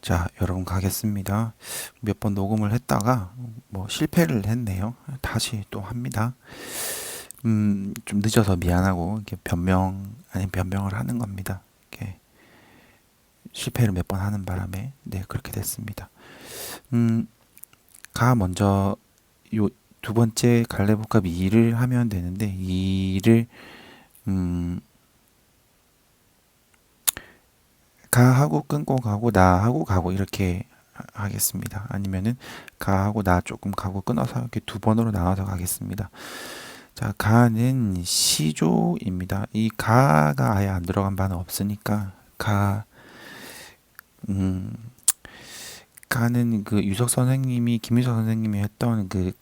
자, 여러분 가겠습니다. 몇 번 녹음을 했다가 뭐 실패를 했네요. 다시 또 합니다. 좀 늦어서 미안하고 이렇게 변명 아닌 변명을 하는 겁니다. 이렇게 실패를 몇 번 하는 바람에 네, 그렇게 됐습니다. 음, 가 먼저 요 두 번째 갈래복합 2를 하면 되는데 2를 음, 가하고 끊고 가고 나하고 가고 이렇게 하겠습니다. 아니면은 가하고 나 조금 가고 끊어서 이렇게 두 번으로 나눠서 가겠습니다. 자, 가는 시조입니다. 이 가가 아예 안 들어간 바는 없으니까 음, 가는 그 유석 선생님이 김유석 선생님이 했던 그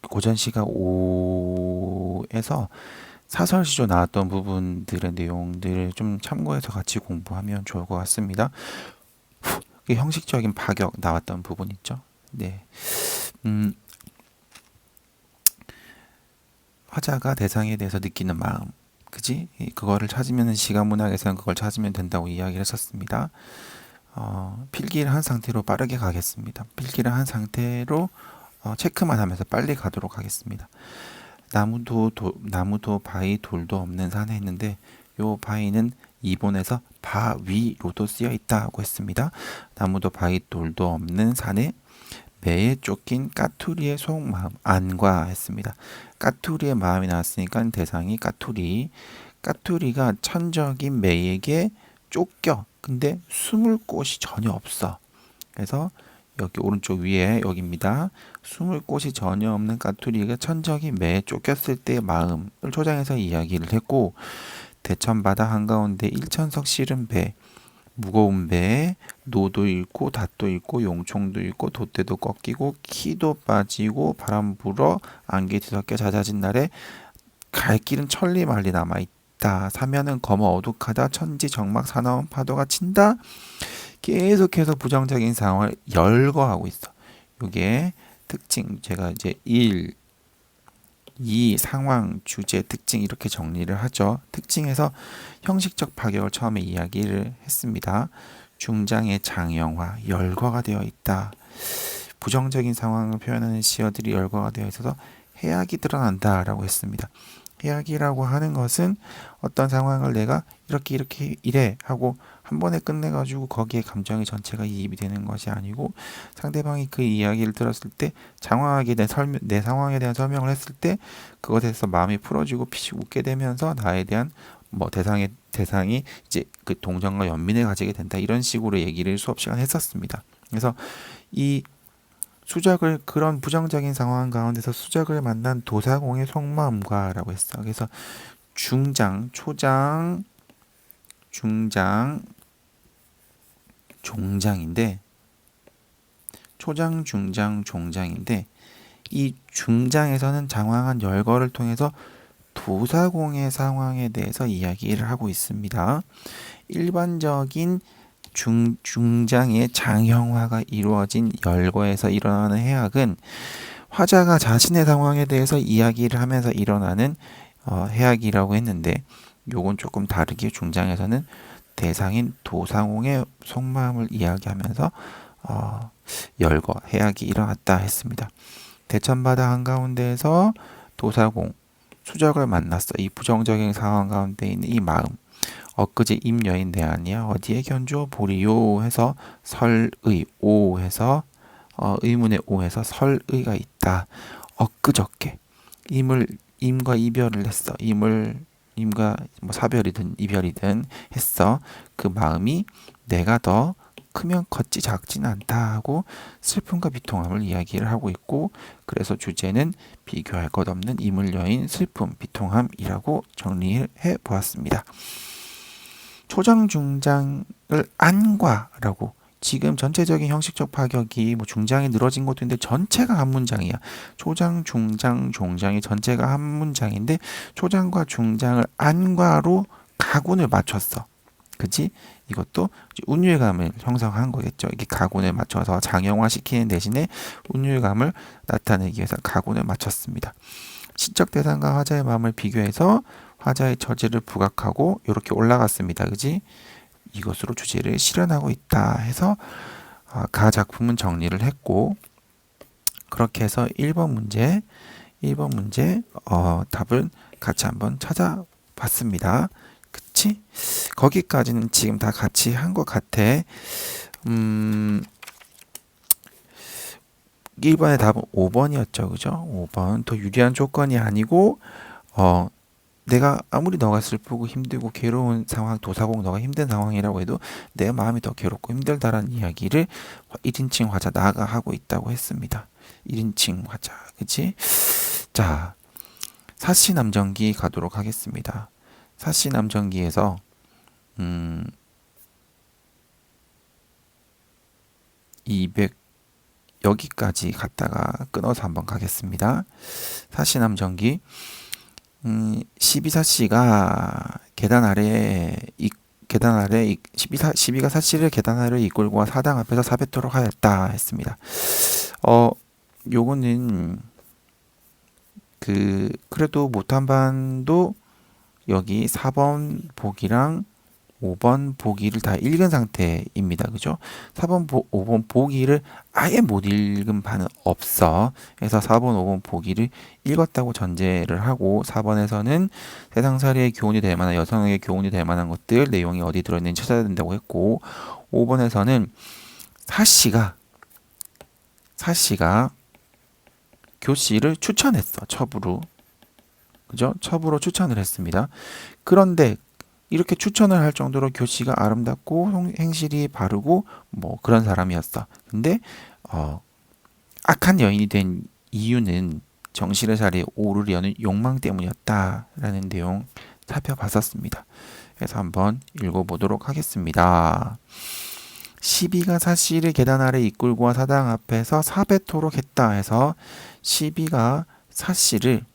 고전시가 5에서 사설시조 나왔던 부분들의 내용들을 좀 참고해서 같이 공부하면 좋을 것 같습니다. 그 형식적인 파격 나왔던 부분 있죠. 네. 음, 화자가 대상에 대해서 느끼는 마음. 그지? 그거를 찾으면 시가문학에서는 그걸 찾으면 된다고 이야기를 했었습니다. 필기를 한 상태로 빠르게 가겠습니다. 필기를 한 상태로 체크만 하면서 빨리 가도록 하겠습니다. 나무도 바위 돌도 없는 산에 있는데 요 바위는 이본에서 바위로도 쓰여 있다고 했습니다. 나무도 바위 돌도 없는 산에 매에 쫓긴 까투리의 속마음 안과 했습니다. 까투리의 마음이 나왔으니까 대상이 까투리. 까투리가 천적인 매에게 쫓겨. 근데 숨을 곳이 전혀 없어. 그래서 여기 오른쪽 위에 여기입니다. 숨을 곳이 전혀 없는 까투리가 천적이 매에 쫓겼을 때의 마음을 초장해서 이야기를 했고 대천바다 한가운데 일천석 실은 배 무거운 배에 노도 잃고 닷도 잃고 용총도 잃고 돛대도 꺾이고 키도 빠지고 바람 불어 안개 뒤섞여 잦아진 날에 갈 길은 천리만리 남아있다. 사면은 검어 어둑하다. 천지 정막 사나운 파도가 친다. 계속해서 부정적인 상황을 열거하고 있어. 이게 특징 제가 이제 1, 2 상황, 주제, 특징 이렇게 정리를 하죠. 특징에서 형식적 파격을 처음에 이야기를 했습니다. 중장의 장형화, 열거가 되어 있다. 부정적인 상황을 표현하는 시어들이 열거가 되어 있어서 해악이 드러난다라고 했습니다. 해악이라고 하는 것은 어떤 상황을 내가 이렇게 이래 하고 한 번에 끝내가지고 거기에 감정의 전체가 이입이 되는 것이 아니고 상대방이 그 이야기를 들었을 때 장황하게 내 상황에 대한 설명을 했을 때 그것에 대해서 마음이 풀어지고 피식 웃게 되면서 나에 대한 뭐 대상이 이제 그 동정과 연민을 가지게 된다 이런 식으로 얘기를 수업 시간에 했었습니다. 그래서 이 수작을 그런 부정적인 상황 가운데서 수작을 만난 도사공의 속마음과라고 했어. 그래서 중장, 초장, 중장, 종장인데 초장, 중장, 종장인데 이 중장에서는 장황한 열거를 통해서 도사공의 상황에 대해서 이야기를 하고 있습니다. 일반적인 중장의 장형화가 이루어진 열거에서 일어나는 해악은 화자가 자신의 상황에 대해서 이야기를 하면서 일어나는 해악이라고 했는데 요건 조금 다르게 중장에서는 대상인 도사공의 속마음을 이야기하면서 열거, 해악이 일어났다 했습니다. 대천바다 한가운데에서 도사공, 수적을 만났어. 이 부정적인 상황 가운데 있는 이 마음. 엊그제 임여인 내 아니야 어디에 견주어 보리요 해서 설의 오 해서 의문의 오 해서 설의가 있다. 엊그저께 임과 이별을 했어. 임과 뭐 사별이든 이별이든 했어. 그 마음이 내가 더 크면 컸지 작진 않다 하고 슬픔과 비통함을 이야기를 하고 있고 그래서 주제는 비교할 것 없는 이물 여인 슬픔 비통함이라고 정리해 보았습니다. 초장 중장을 안과라고 지금 전체적인 형식적 파격이 뭐 중장이 늘어진 것도 있는데 전체가 한 문장이야. 초장, 중장, 종장이 전체가 한 문장인데 초장과 중장을 안과로 가군을 맞췄어. 그치? 이것도 운율감을 형성한 거겠죠. 이게 가군을 맞춰서 장형화 시키는 대신에 운율감을 나타내기 위해서 가군을 맞췄습니다. 시적 대상과 화자의 마음을 비교해서 화자의 처지를 부각하고 이렇게 올라갔습니다. 그지? 이것으로 주제를 실현하고 있다 해서 가 작품은 정리를 했고, 그렇게 해서 1번 문제 답을 같이 한번 찾아봤습니다. 그치? 거기까지는 지금 다 같이 한 것 같아. 1번의 답은 5번이었죠. 그죠? 5번. 더 유리한 조건이 아니고, 내가 아무리 너가 슬프고 힘들고 괴로운 상황, 도사공 너가 힘든 상황이라고 해도 내 마음이 더 괴롭고 힘들다라는 이야기를 1인칭 화자 나가 하고 있다고 했습니다. 1인칭 화자. 그치? 자, 사시남정기 가도록 하겠습니다. 사시남정기에서 200 여기까지 갔다가 끊어서 한번 가겠습니다. 사시남정기 12사씨가 계단 아래에 12가 사씨를 계단 아래로 이끌고 사당 앞에서 사뱉도록 하였다 했습니다. 요거는 그래도 못한 반도 여기 4번 보기랑 5번 보기를 다 읽은 상태입니다. 그죠? 4번, 5번 보기를 아예 못 읽은 반은 없어. 그래서 4번, 5번 보기를 읽었다고 전제를 하고 4번에서는 세상살이의 교훈이 될 만한 여성에게 교훈이 될 만한 것들 내용이 어디 들어있는지 찾아야 된다고 했고 5번에서는 사씨가 교씨를 추천했어. 첩으로. 그죠? 첩으로 추천을 했습니다. 그런데 이렇게 추천을 할 정도로 교씨가 아름답고 행실이 바르고 뭐 그런 사람이었어. 근데 악한 여인이 된 이유는 정실의 자리에 오르려는 욕망 때문이었다라는 내용 살펴봤었습니다. 그래서 한번 읽어보도록 하겠습니다. 시비가 사씨를 계단 아래 이끌고 와 사당 앞에서 사뱉도록 했다 해서 시비가 사씨를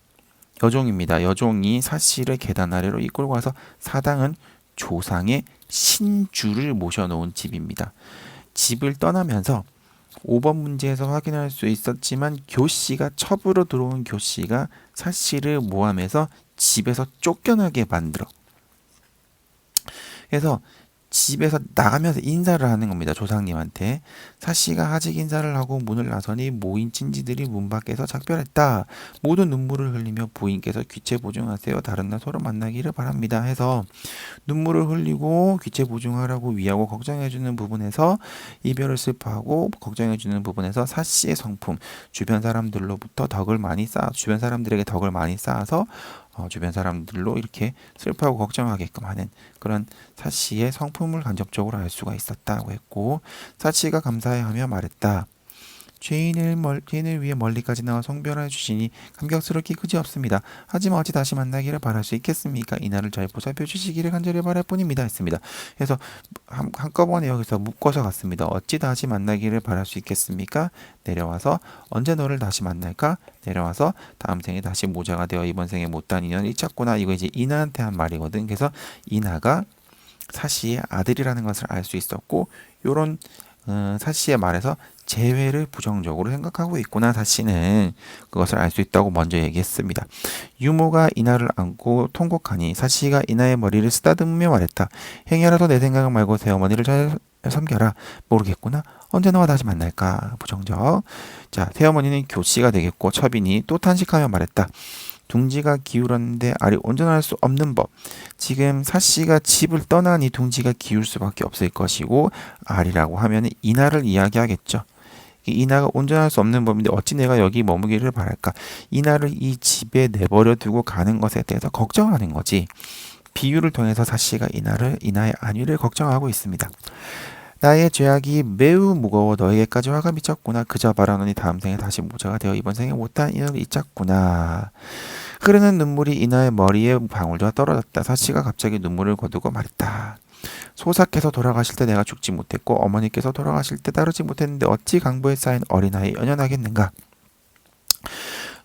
여종입니다. 여종이 사씨를 계단 아래로 이끌고 와서 사당은 조상의 신주를 모셔놓은 집입니다. 집을 떠나면서 5번 문제에서 확인할 수 있었지만 교씨가 첩으로 들어온 교씨가 사씨를 모함해서 집에서 쫓겨나게 만들어. 그래서 집에서 나가면서 인사를 하는 겁니다. 조상님한테. 사씨가 하직 인사를 하고 문을 나서니 모인 친지들이 문 밖에서 작별했다. 모두 눈물을 흘리며 부인께서 귀체 보증하세요. 다른 날 서로 만나기를 바랍니다. 해서 눈물을 흘리고 귀체 보증하라고 위하고 걱정해주는 부분에서 이별을 슬퍼하고 걱정해주는 부분에서 사씨의 성품, 주변 사람들로부터 주변 사람들에게 덕을 많이 쌓아서 주변 사람들로 이렇게 슬퍼하고 걱정하게끔 하는 그런 사씨의 성품을 간접적으로 알 수가 있었다고 했고 사씨가 감사해하며 말했다. 죄인을 위해 멀리까지 나와 성별해 주시니 감격스럽기 그지없습니다. 하지만 어찌 다시 만나기를 바랄 수 있겠습니까? 이날을 잘 보살펴 주시기를 간절히 바랄 뿐입니다. 했습니다. 그래서 한꺼번에 여기서 묶어서 갔습니다. 어찌 다시 만나기를 바랄 수 있겠습니까? 내려와서 언제 너를 다시 만날까? 내려와서 다음 생에 다시 모자가 되어 이번 생에 못한 인연을 잊혔구나. 이거 이제 이나한테 한 말이거든. 그래서 이나가 사씨의 아들이라는 것을 알 수 있었고 요런 사씨의 말에서 재회를 부정적으로 생각하고 있구나. 사씨는 그것을 알 수 있다고 먼저 얘기했습니다. 유모가 이나를 안고 통곡하니 사씨가 이나의 머리를 쓰다듬으며 말했다. 행여라도 내 생각을 말고 새어머니를 잘 섬겨라. 모르겠구나. 언제 너와 다시 만날까? 부정적. 자, 새어머니는 교씨가 되겠고 첩이니 또 탄식하며 말했다. 둥지가 기울었는데 알이 온전할 수 없는 법. 지금 사씨가 집을 떠나니 둥지가 기울 수밖에 없을 것이고 알이라고 하면 이나를 이야기하겠죠. 이나가 온전할 수 없는 법인데 어찌 내가 여기 머무기를 바랄까. 이나를 이 집에 내버려 두고 가는 것에 대해서 걱정하는 거지. 비유를 통해서 사씨가 이나의 안위를 걱정하고 있습니다. 나의 죄악이 매우 무거워 너에게까지 화가 미쳤구나. 그저 바라노니 다음 생에 다시 모자가 되어 이번 생에 못한 인연을 잊었구나. 흐르는 눈물이 이나의 머리에 방울과 떨어졌다. 사씨가 갑자기 눈물을 거두고 말했다. 소사께서 돌아가실 때 내가 죽지 못했고 어머니께서 돌아가실 때 따르지 못했는데 어찌 강보에 쌓인 어린아이 연연하겠는가.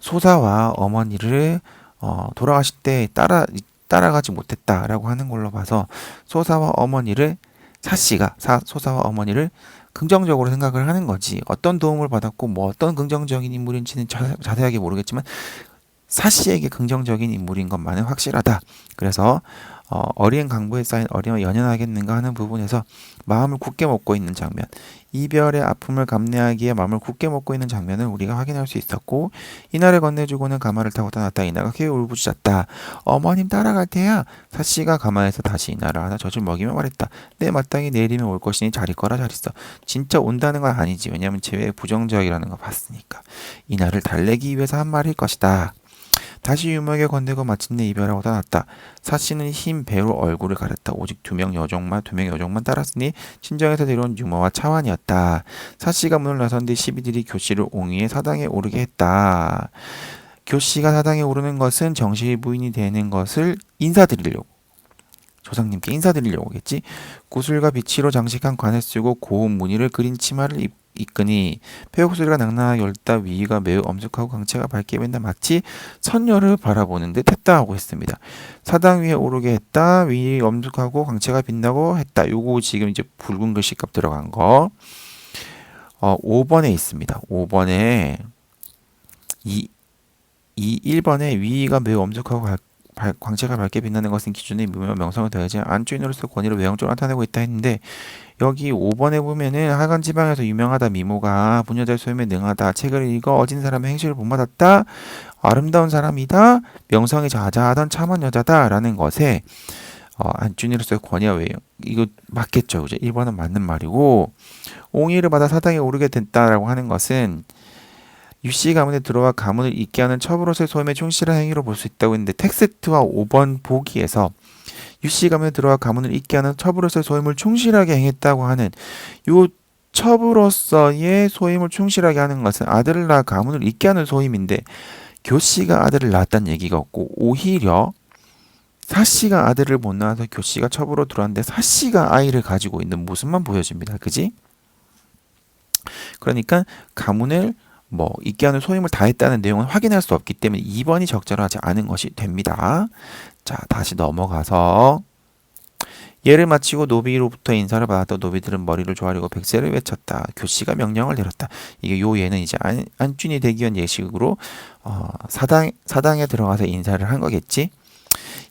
소사와 어머니를 돌아가실 때 따라가지 못했다라고 하는 걸로 봐서 소사와 어머니를 소사와 어머니를 긍정적으로 생각을 하는 거지. 어떤 도움을 받았고 뭐 어떤 긍정적인 인물인지는 자세하게 모르겠지만 사씨에게 긍정적인 인물인 것만은 확실하다. 그래서 어린 강부에 쌓인 어림을 연연하겠는가 하는 부분에서 마음을 굳게 먹고 있는 장면, 이별의 아픔을 감내하기에 마음을 굳게 먹고 있는 장면을 우리가 확인할 수 있었고, 이날을 건네주고는 가마를 타고 떠났다. 이나가 크게 울부짖었다. 어머님 따라갈 테야. 사씨가 가마에서 다시 이나를 하나 젖을 먹이며 말했다. 내 마땅히 내일이면 올 것이니 잘 있거라 잘 있어. 진짜 온다는 건 아니지. 왜냐면 제외 부정적이라는 거 봤으니까. 이나를 달래기 위해서 한 말일 것이다. 다시 유목에 건네고 마침내 이별하고 떠났다. 사씨는 흰 배로 얼굴을 가렸다. 오직 두 명 여종만 따랐으니 친정에서 데려온 유모와 차완이었다. 사씨가 문을 나선 뒤 시비들이 교씨를 옹위에 사당에 오르게 했다. 교씨가 사당에 오르는 것은 정실 부인이 되는 것을 인사드리려고, 조상님께 인사드리려고겠지. 구슬과 비치로 장식한 관을 쓰고 고운 무늬를 그린 치마를 입으니 폐옥 소리가 낭낭하게 울다 위가 매우 엄숙하고 광채가 밝게 보인다. 마치 선녀를 바라보는 듯 했다 하고 했습니다. 사당 위에 오르게 했다. 위 엄숙하고 광채가 빛나고 했다. 요거 지금 이제 붉은 글씨값 들어간 거 5번에 있습니다. 5번에 1번에 위가 매우 엄숙하고 광채가 밝게 빛나는 것은 기준의 무명 명성을 더해지 안주인으로서 권위를 외형적으로 나타내고 있다 했는데, 여기 5번에 보면은 하간 지방에서 유명하다 미모가 부녀자의 소임에 능하다, 책을 읽어 어진 사람의 행실을 본받았다, 아름다운 사람이다, 명성이 자자하던 참한 여자다 라는 것에 안주인으로서의 권위와 외형, 이거 맞겠죠, 그죠? 1번은 맞는 말이고, 옹의를 받아 사당에 오르게 됐다라고 하는 것은 유씨 가문에 들어와 가문을 잇게 하는 첩으로서의 소임에 충실한 행위로 볼 수 있다고 했는데, 텍스트와 5번 보기에서 유씨 가문에 들어와 가문을 잇게 하는 첩으로서의 소임을 충실하게 행했다고 하는 요 첩으로서의 소임을 충실하게 하는 것은 아들을 낳아 가문을 잇게 하는 소임인데, 교씨가 아들을 낳았다는 얘기가 없고, 오히려 사씨가 아들을 못 낳아서 교씨가 첩으로 들어왔는데 사씨가 아이를 가지고 있는 모습만 보여집니다. 그지? 그러니까 가문을 잇게 하는 소임을 다했다는 내용은 확인할 수 없기 때문에 2번이 적절하지 않은 것이 됩니다. 자, 다시 넘어가서 예를 마치고 노비로부터 인사를 받았던 노비들은 머리를 조아리고 백세를 외쳤다. 교씨가 명령을 내렸다. 이게 요 예는 이제 안준이 되기 위한 예식으로 사당에 들어가서 인사를 한 거겠지.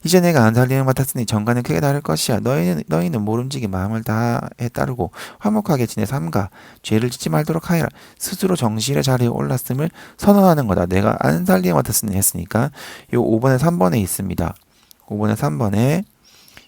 이제 내가 안살림을 맡았으니 정가는 크게 다를 것이야. 너희는 모름지기 마음을 다해 따르고 화목하게 지내 삼가 죄를 짓지 말도록 하여라. 스스로 정실의 자리에 올랐음을 선언하는 거다. 내가 안살림을 맡았으니 했으니까 요 5번에 3번에 있습니다. 5번에 3번에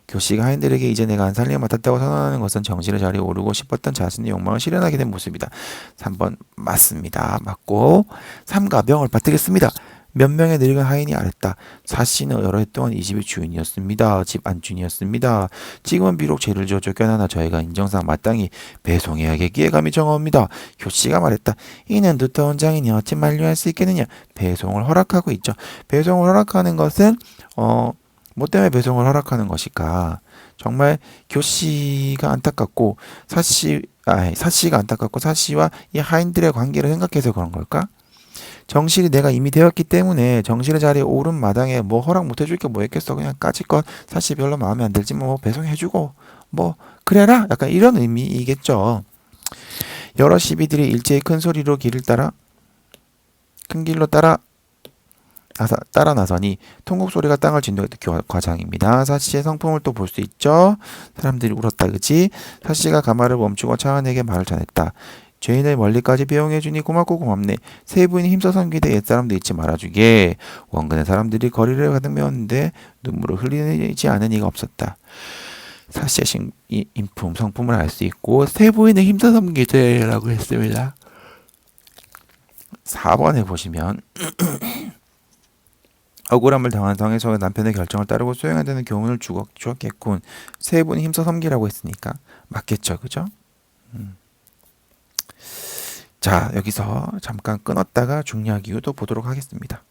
교씨가 하인들에게 이제 내가 안살림을 맡았다고 선언하는 것은 정실의 자리에 오르고 싶었던 자신의 욕망을 실현하게 된 모습이다. 3번 맞습니다. 맞고, 삼가 명을 받들겠습니다. 몇 명의 늙은 하인이 아랬다. 사씨는 여러 해 동안 이 집의 주인이었습니다. 집 안주인이었습니다. 지금은 비록 죄를 지어 쫓겨나나 저희가 인정상 마땅히 배송해야겠기에 감히 정하옵니다. 교씨가 말했다. 이는 두터운 장인이 어찌 만류할 수 있겠느냐. 배송을 허락하고 있죠. 배송을 허락하는 것은 뭐 때문에 배송을 허락하는 것일까? 정말 교씨가 안타깝고 사씨가 안타깝고 사씨와 이 하인들의 관계를 생각해서 그런 걸까? 정실이 내가 이미 되었기 때문에 정실의 자리에 오른 마당에 뭐 허락 못 해줄 게 뭐 있겠어. 그냥 까짓것 사실 별로 마음에 안 들지만 뭐 배송해주고 뭐 그래라, 약간 이런 의미이겠죠. 여러 시비들이 일제히 큰 소리로 큰 길로 따라 나서니 통곡 소리가 땅을 진동했던 과장입니다. 사씨의 성품을 또 볼 수 있죠. 사람들이 울었다, 그치? 사씨가 가마를 멈추고 차은에게 말을 전했다. 죄인을 멀리까지 배웅해주니 고맙고 고맙네. 세 부인이 힘써 섬기되 옛사람도 잊지 말아주게. 원근의 사람들이 거리를 가득 메웠는데 눈물을 흘리지 않은 이가 없었다. 사씨의 성품을 알 수 있고 세 부인을 힘써 섬기되라고 했습니다. 4번에 보시면 억울함을 당한 성에서 남편의 결정을 따르고 수행해야 되는 교훈을 주었겠군. 세 분이 힘써 섬기라고 했으니까 맞겠죠, 그죠? 자, 여기서 잠깐 끊었다가 중요한 이유도 보도록 하겠습니다.